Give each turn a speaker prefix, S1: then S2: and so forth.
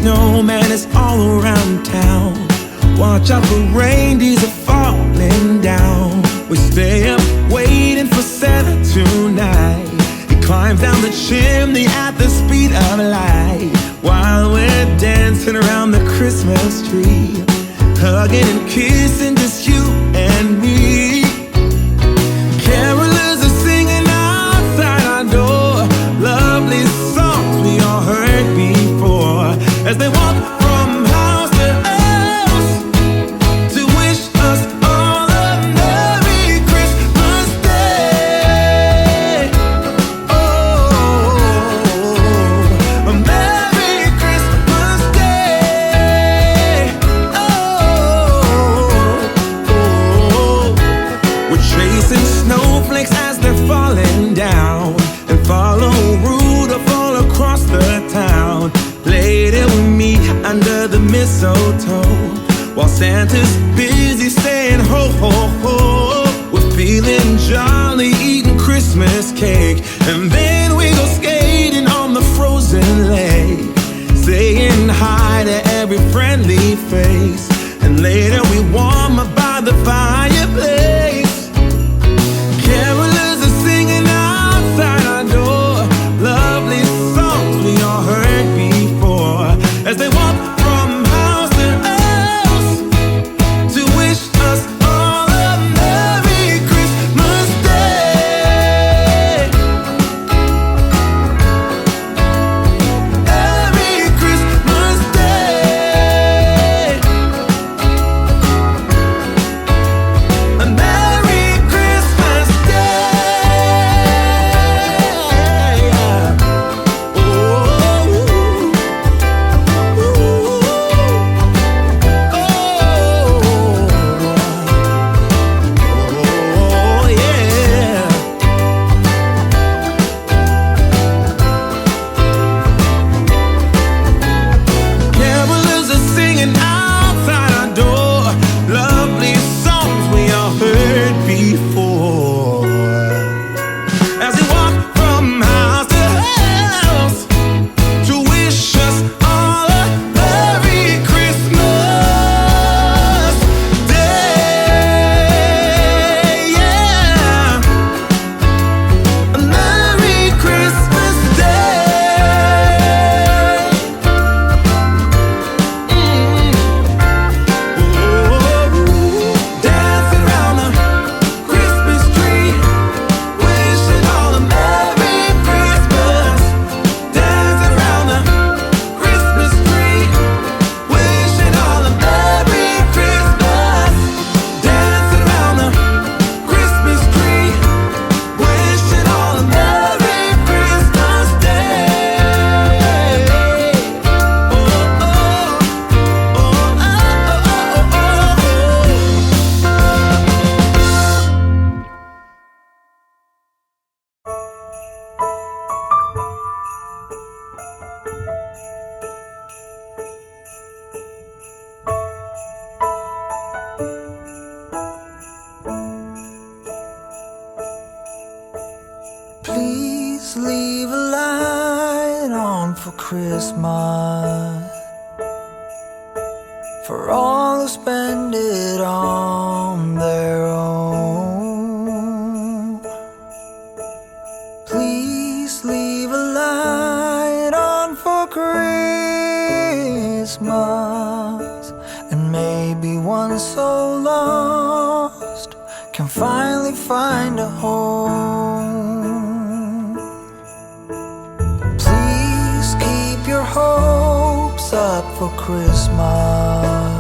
S1: snowman is all around town. Watch out for reindeers are falling down. We stay up waiting for Santa tonight. He climbs down the chimney at the speed of light, while we're dancing around the Christmas tree, hugging and kissing, just you and me. Carolers are singing outside our door, lovely songs we all heard before, as they walk from house to house to wish us all a Merry Christmas Day. Oh, a Merry Christmas Day. Oh, we're chasing snowflakes as they're falling down, and follow Rudolph all across the town. Later we meet under the mistletoe, while Santa's busy saying ho ho ho. We're feeling jolly, eating Christmas cake, and then we go skating on the frozen lake, saying hi to every friendly face, and later we warm up by the fireplace. Carolers are singing outside our door, lovely songs we all heard before, as they walk from house to house to wish us all a Merry Christmas Day. Merry Christmas Day. A Merry Christmas Day. Oh, oh, yeah. Carolers are singing outside our door, lovely songs we all heard before, as we walk from house to house to wish us all a Merry Christmas Day. Yeah, a Merry Christmas Day. Dancing around the Christmas tree, wishing all a Merry Christmas. Dancing around the Christmas tree, wishing all a Merry Christmas. Dancing around the Christmas tree, wishing all a Merry Christmas Day. Oh, oh, oh, oh, oh, oh,
S2: Please leave a light on for Christmas, for all who spend it on their own. Please leave a light on for Christmas, and maybe one so lost can finally find a home. Please keep your hopes up for Christmas,